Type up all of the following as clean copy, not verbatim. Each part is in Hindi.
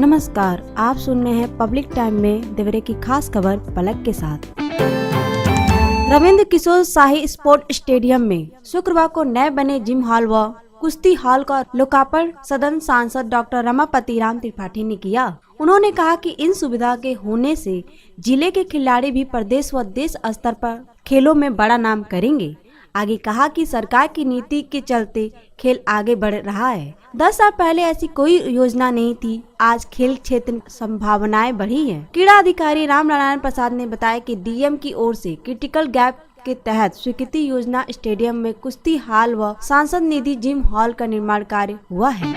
नमस्कार, आप सुन रहे हैं पब्लिक टाइम में देवरे की खास खबर पलक के साथ। रविंद्र किशोर शाही स्पोर्ट स्टेडियम में शुक्रवार को नए बने जिम हॉल व कुश्ती हॉल का लोकार्पण सदन सांसद डॉक्टर रमापति राम त्रिपाठी ने किया। उन्होंने कहा कि इन सुविधा के होने से जिले के खिलाड़ी भी प्रदेश व देश स्तर पर खेलों में बड़ा नाम करेंगे। आगे कहा कि सरकार की नीति के चलते खेल आगे बढ़ रहा है। 10 साल पहले ऐसी कोई योजना नहीं थी, आज खेल क्षेत्र में संभावनाएं बढ़ी हैं। क्रीड़ा अधिकारी रामनारायण प्रसाद ने बताया कि डीएम की ओर से क्रिटिकल गैप के तहत स्वीकृति योजना स्टेडियम में कुश्ती हॉल व सांसद निधि जिम हॉल का निर्माण कार्य हुआ है।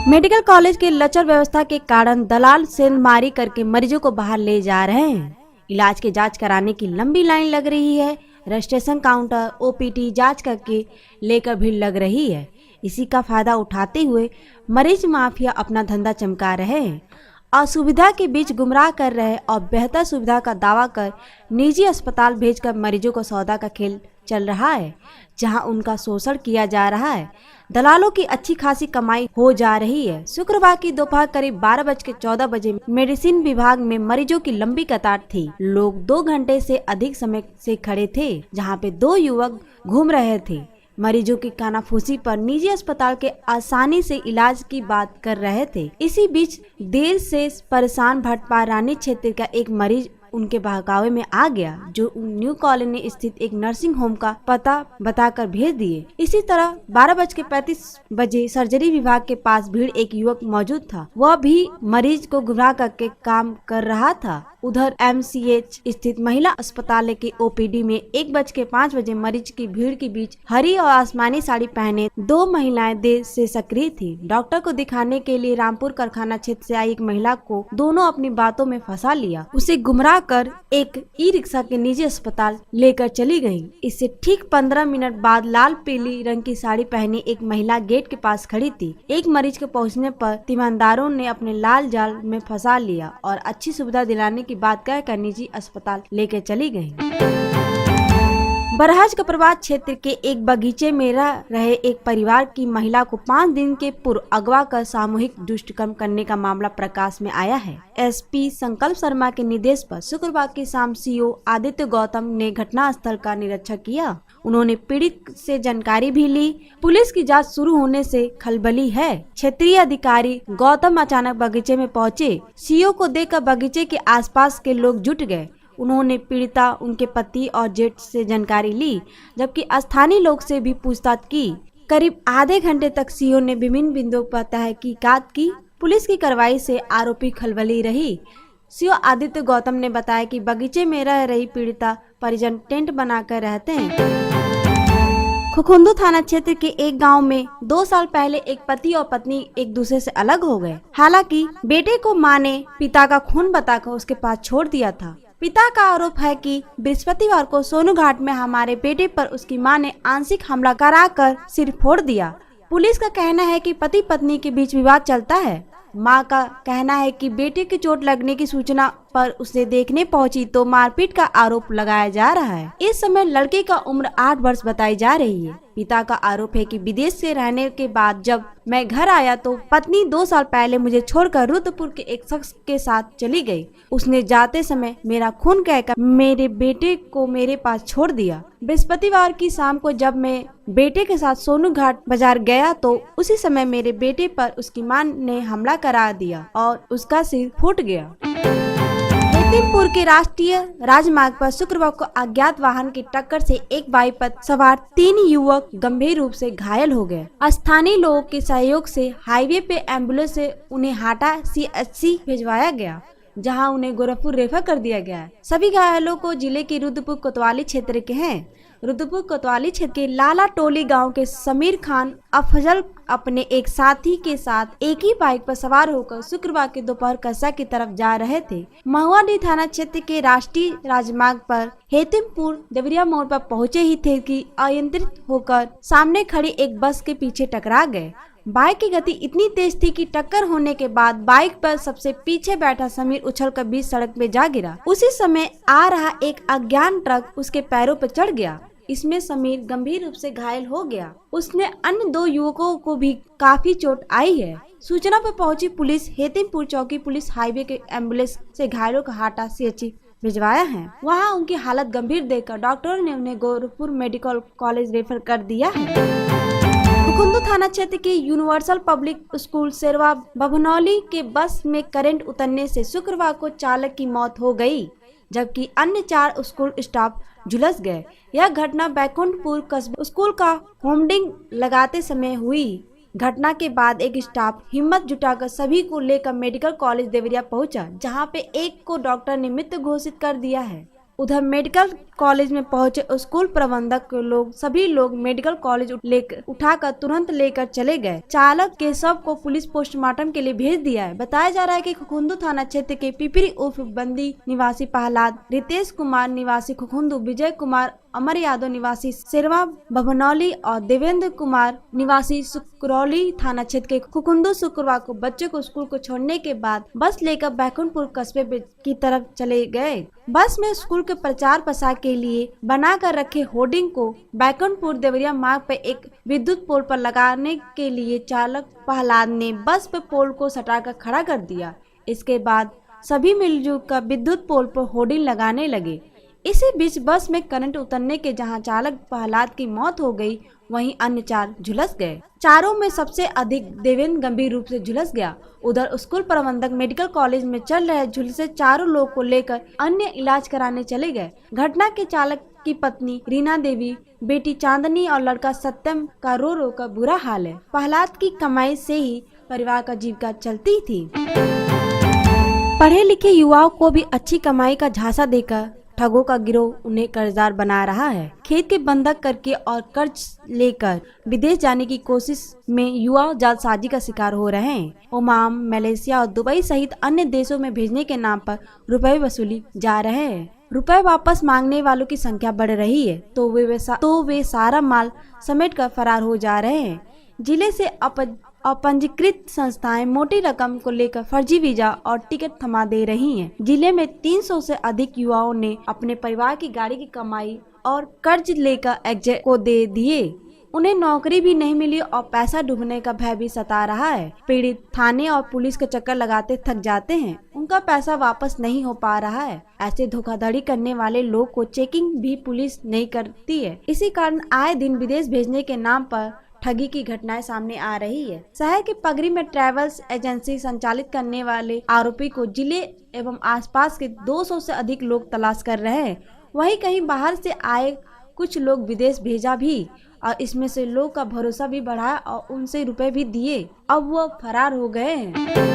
मेडिकल कॉलेज के लचर व्यवस्था के कारण दलाल सेंधमारी करके मरीजों को बाहर ले जा रहे हैं। इलाज के जांच कराने की लंबी लाइन लग रही है। रजिस्ट्रेशन काउंटर, ओपीडी जांच करके लेकर भीड़ लग रही है। इसी का फायदा उठाते हुए मरीज माफिया अपना धंधा चमका रहे हैं। असुविधा के बीच गुमराह कर रहे और बेहतर सुविधा का दावा कर निजी अस्पताल भेजकर मरीजों को सौदा का खेल चल रहा है, जहां उनका शोषण किया जा रहा है। दलालों की अच्छी खासी कमाई हो जा रही है। शुक्रवार की दोपहर करीब 12:14 बजे मेडिसिन विभाग में मरीजों की लंबी कतार थी। लोग 2 घंटे से अधिक समय से खड़े थे, जहां पे 2 युवक घूम रहे थे। मरीजों की कानाफूसी पर निजी अस्पताल के आसानी से इलाज की बात कर रहे थे। इसी बीच देर से परेशान भटपा रानी क्षेत्र का एक मरीज उनके बहकावे में आ गया, जो न्यू कॉलोनी स्थित एक नर्सिंग होम का पता बताकर भेज दिए। इसी तरह 12:35 सर्जरी विभाग के पास भीड़ एक युवक मौजूद था, वह भी मरीज को गुमराह करके काम कर रहा था। उधर एमसीएच स्थित महिला अस्पताल के ओपीडी में 1:05 मरीज की भीड़ के बीच हरी और आसमानी साड़ी पहने 2 महिलाएं देर से सक्रिय थी। डॉक्टर को दिखाने के लिए रामपुर कारखाना क्षेत्र से आई एक महिला को दोनों अपनी बातों में फंसा लिया। उसे गुमराह कर एक ई रिक्शा के निजी अस्पताल लेकर चली गयी। इससे ठीक 15 मिनट बाद लाल पीली रंग की साड़ी पहनी एक महिला गेट के पास खड़ी थी। एक मरीज के पहुंचने पर तीमानदारों ने अपने लाल जाल में फंसा लिया और अच्छी सुविधा दिलाने की बात कहकर निजी अस्पताल लेकर चली गयी। बरहाज कपरवाद क्षेत्र के एक बगीचे में रह रहे एक परिवार की महिला को 5 दिन के पूर्व अगवा कर सामूहिक दुष्कर्म करने का मामला प्रकाश में आया है। एसपी संकल्प शर्मा के निर्देश पर शुक्रवार की शाम सीओ आदित्य गौतम ने घटनास्थल का निरीक्षण किया। उन्होंने पीड़ित से जानकारी भी ली। पुलिस की जांच शुरू होने से खलबली है। क्षेत्रीय अधिकारी गौतम अचानक बगीचे में पहुंचे। सीओ को देखकर बगीचे के आसपास के लोग जुट गए। उन्होंने पीड़िता, उनके पति और जेठ से जानकारी ली, जबकि स्थानीय लोग से भी पूछताछ की। करीब आधे घंटे तक सीओ ने विभिन्न बिंदुओं पर तहकीकात की। पुलिस की कार्रवाई से आरोपी खलबली रही। सीओ आदित्य गौतम ने बताया कि बगीचे में रह रही पीड़िता परिजन टेंट बनाकर रहते हैं। खुखुंदू थाना क्षेत्र के एक गांव में 2 साल पहले एक पति और पत्नी एक दूसरे से अलग हो गए। हालांकि बेटे को मां ने पिता का खून बताकर उसके पास छोड़ दिया था। पिता का आरोप है कि बृहस्पतिवार को सोनू घाट में हमारे बेटे पर उसकी मां ने आंशिक हमला कराकर सिर फोड़ दिया। पुलिस का कहना है कि पति पत्नी के बीच विवाद चलता है। मां का कहना है कि बेटे की चोट लगने की सूचना पर उसे देखने पहुंची तो मारपीट का आरोप लगाया जा रहा है। इस समय लड़के का उम्र 8 वर्ष बताई जा रही है। पिता का आरोप है कि विदेश से रहने के बाद जब मैं घर आया तो पत्नी 2 साल पहले मुझे छोड़कर रुद्रपुर के एक शख्स के साथ चली गई। उसने जाते समय मेरा खून कहकर मेरे बेटे को मेरे पास छोड़ दिया। बृहस्पतिवार की शाम को जब मैं बेटे के साथ सोनू घाट बाजार गया तो उसी समय मेरे बेटे पर उसकी मां ने हमला करा दिया और उसका सिर फूट गया। लखीमपुर के राष्ट्रीय राजमार्ग पर शुक्रवार को अज्ञात वाहन की टक्कर से एक बाइक पर सवार 3 युवक गंभीर रूप से घायल हो गए। स्थानीय लोगों के सहयोग से हाईवे पे एम्बुलेंस से उन्हें हाटा सीएचसी भिजवाया गया, जहां उन्हें गोरखपुर रेफर कर दिया गया है। सभी घायलों को जिले के रुद्रपुर कोतवाली क्षेत्र के हैं। रुद्रपुर कोतवाली क्षेत्र के लाला टोली गांव के समीर खान अफजल अपने एक साथी के साथ एक ही बाइक पर सवार होकर शुक्रवार के दोपहर कस्बा की तरफ जा रहे थे। महुआडीह थाना क्षेत्र के राष्ट्रीय राजमार्ग पर हेतिमपुर देवरिया मोड़ पर पहुंचे ही थे कि अनियंत्रित होकर सामने खड़ी एक बस के पीछे टकरा गए। बाइक की गति इतनी तेज थी कि टक्कर होने के बाद बाइक पर सबसे पीछे बैठा समीर उछलकर बीच सड़क में जा गिरा। उसी समय आ रहा एक अज्ञात ट्रक उसके पैरों पर चढ़ गया। इसमें समीर गंभीर रूप से घायल हो गया। उसने अन्य 2 युवकों को भी काफी चोट आई है। सूचना पर पहुंची पुलिस हेतिमपुर चौकी पुलिस हाईवे के एम्बुलेंस से घायलों का हाटा सीएचसी भिजवाया है। वहां उनकी हालत गंभीर देखकर डॉक्टरों ने उन्हें गोरखपुर मेडिकल कॉलेज रेफर कर दिया है। खुकुंदू थाना क्षेत्र के यूनिवर्सल पब्लिक स्कूल सेरवा बभनौली के बस में करंट उतरने से शुक्रवार को चालक की मौत हो गई, जबकि अन्य 4 स्कूल स्टाफ झुलस गए। यह घटना बैकुंठपुर कस्बे स्कूल का होर्डिंग लगाते समय हुई। घटना के बाद एक स्टाफ हिम्मत जुटाकर सभी को लेकर मेडिकल कॉलेज देवरिया पहुंचा, जहां पे एक को डॉक्टर ने मृत घोषित कर दिया है। उधर मेडिकल कॉलेज में पहुंचे स्कूल प्रबंधक सभी लोग मेडिकल कॉलेज उठाकर तुरंत लेकर चले गए। चालक के शव को पुलिस पोस्टमार्टम के लिए भेज दिया है। बताया जा रहा है कि खुकुंदू थाना क्षेत्र के पिपरी उर्फ बंदी निवासी प्रहलाद, रितेश कुमार निवासी खुकुंदू, विजय कुमार अमर यादव निवासी सेरवा बभनौली और देवेंद्र कुमार निवासी सुकरौली थाना क्षेत्र के खुकुंदू शुक्रवार को बच्चों को स्कूल को छोड़ने के बाद बस लेकर बैकुंठपुर कस्बे की तरफ चले गए। बस में स्कूल के प्रचार प्रसार के लिए बनाकर रखे होर्डिंग को बैकुंठपुर देवरिया मार्ग पर एक विद्युत पोल पर लगाने के लिए चालक प्रहलाद ने बस पर पोल को सटाकर खड़ा कर दिया। इसके बाद सभी मिलजुल कर विद्युत पोल पर होर्डिंग लगाने लगे। इसी बीच बस में करंट उतरने के जहां चालक प्रहलाद की मौत हो गई, वहीं अन्य 4 झुलस गए। चारों में सबसे अधिक देवेंद्र गंभीर रूप से झुलस गया। उधर स्कूल प्रबंधक मेडिकल कॉलेज में चल रहे झुलसे चारों लोग को लेकर अन्य इलाज कराने चले गए। घटना के चालक की पत्नी रीना देवी, बेटी चांदनी और लड़का सत्यम का रो कर बुरा हाल है। प्रहलाद की कमाई से ही परिवार का जीविका चलती थी। पढ़े लिखे युवाओं को भी अच्छी कमाई का झांसा देकर ठगों का गिरोह उन्हें कर्जदार बना रहा है। खेत के बंधक करके और कर्ज लेकर विदेश जाने की कोशिश में युवा जालसाजी का शिकार हो रहे हैं। ओमान, मलेशिया और दुबई सहित अन्य देशों में भेजने के नाम पर रुपए वसूली जा रहे हैं। रुपए वापस मांगने वालों की संख्या बढ़ रही है तो वे सारा माल समेट कर फरार हो जा रहे हैं। जिले से अपंजीकृत संस्थाएं मोटी रकम को लेकर फर्जी वीजा और टिकट थमा दे रही हैं। जिले में 300 से अधिक युवाओं ने अपने परिवार की गाड़ी की कमाई और कर्ज लेकर एग्जिट को दे दिए। उन्हें नौकरी भी नहीं मिली और पैसा डूबने का भय भी सता रहा है। पीड़ित थाने और पुलिस के चक्कर लगाते थक जाते हैं। उनका पैसा वापस नहीं हो पा रहा है। ऐसे धोखाधड़ी करने वाले लोग को चेकिंग भी पुलिस नहीं करती है। इसी कारण आए दिन विदेश भेजने के नाम पर ठगी की घटनाएं सामने आ रही है। शहर के पगरी में ट्रैवल्स एजेंसी संचालित करने वाले आरोपी को जिले एवं आसपास के 200 से अधिक लोग तलाश कर रहे हैं। वहीं कहीं बाहर से आए कुछ लोग विदेश भेजा भी और इसमें से लोग का भरोसा भी बढ़ाया और उनसे रुपए भी दिए। अब वो फरार हो गए हैं।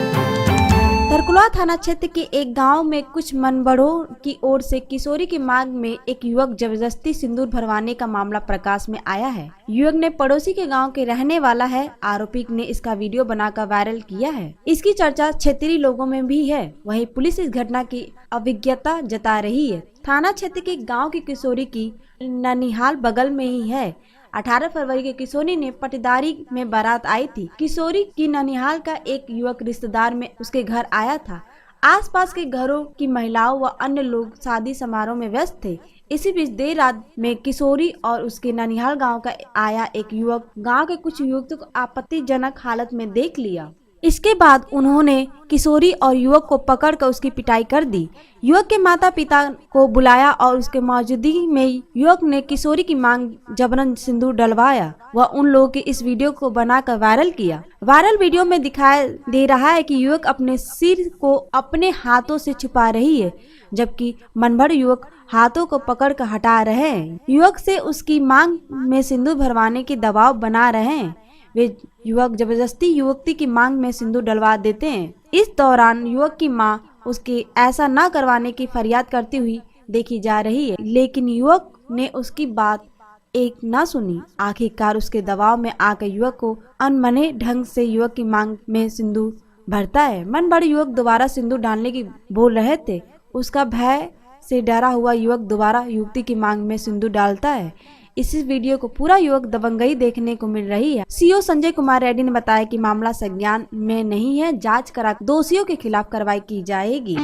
तरकुलहा थाना क्षेत्र के एक गांव में कुछ मनबड़ों की ओर से किशोरी की मांग में एक युवक जबरदस्ती सिंदूर भरवाने का मामला प्रकाश में आया है। युवक ने पड़ोसी के गांव के रहने वाला है। आरोपी ने इसका वीडियो बनाकर वायरल किया है। इसकी चर्चा क्षेत्रीय लोगों में भी है। वहीं पुलिस इस घटना की अविज्ञता जता रही है। थाना क्षेत्र के गाँव की किशोरी की ननिहाल बगल में ही है। 18 फरवरी के किशोरी ने पटीदारी में बारात आई थी। किशोरी की ननिहाल का एक युवक रिश्तेदार में उसके घर आया था। आसपास के घरों की महिलाओं व अन्य लोग शादी समारोह में व्यस्त थे। इसी बीच देर रात में किशोरी और उसके ननिहाल गांव का आया एक युवक गांव के कुछ युवकों को आपत्तिजनक हालत में देख लिया। इसके बाद उन्होंने किशोरी और युवक को पकड़कर उसकी पिटाई कर दी। युवक के माता पिता को बुलाया और उसके मौजूदगी में युवक ने किशोरी की मांग जबरन सिंदूर डलवाया। वह उन लोगों के इस वीडियो को बनाकर वायरल किया। वायरल वीडियो में दिखाई दे रहा है कि युवक अपने सिर को अपने हाथों से छुपा रही है, जबकि मनभर युवक हाथों को पकड़ कर हटा रहे हैं। युवक से उसकी मांग में सिंदूर भरवाने की दबाव बना रहे हैं। वे युवक जबरदस्ती युवती की मांग में सिंदूर डलवा देते हैं। इस दौरान युवक की मां उसके ऐसा न करवाने की फरियाद करती हुई देखी जा रही है, लेकिन युवक ने उसकी बात एक न सुनी। आखिरकार उसके दबाव में आकर युवक को अनमने ढंग से युवक की मांग में सिंदूर भरता है। मन बड़े युवक दोबारा सिंदूर डालने की बोल रहे थे। उसका भय से डरा हुआ युवक दोबारा युवती की मांग में सिंदूर डालता है। इस वीडियो को पूरा युवक दबंगई देखने को मिल रही है। सीओ संजय कुमार रेड्डी ने बताया कि मामला संज्ञान में नहीं है, जांच करा दोषियों के खिलाफ कार्रवाई की जाएगी।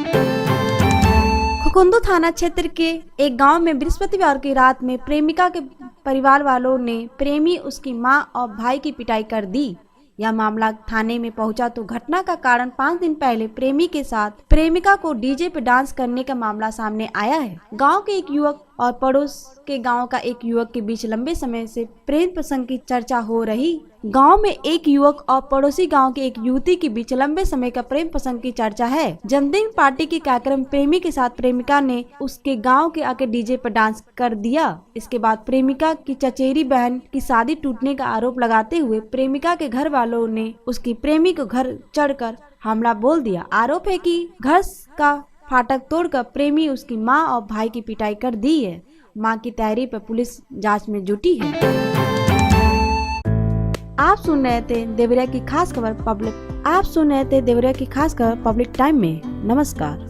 खुकुंदू थाना क्षेत्र के एक गांव में बृहस्पतिवार की रात में प्रेमिका के परिवार वालों ने प्रेमी, उसकी मां और भाई की पिटाई कर दी। यह मामला थाने में पहुंचा तो घटना का कारण 5 दिन पहले प्रेमी के साथ प्रेमिका को डीजे पे डांस करने का मामला सामने आया है। गांव के एक युवक और पड़ोस के गांव का एक युवक के बीच लंबे समय से प्रेम प्रसंग की चर्चा हो रही। गांव में एक युवक और पड़ोसी गांव की एक युवती के बीच लंबे समय का प्रेम प्रसंग की चर्चा है। जन्मदिन पार्टी के कार्यक्रम प्रेमी के साथ प्रेमिका ने उसके गांव के आके डीजे पर डांस कर दिया। इसके बाद प्रेमिका की चचेरी बहन की शादी टूटने का आरोप लगाते हुए प्रेमिका के घर वालों ने उसकी प्रेमी को घर चढ़कर हमला बोल दिया। आरोप है कि घर का फाटक तोड़कर प्रेमी उसकी मां और भाई की पिटाई कर दी है। मां की तहरीर पर पुलिस जांच में जुटी है। आप सुन रहे थे देवरिया की खास खबर पब्लिक टाइम में। नमस्कार।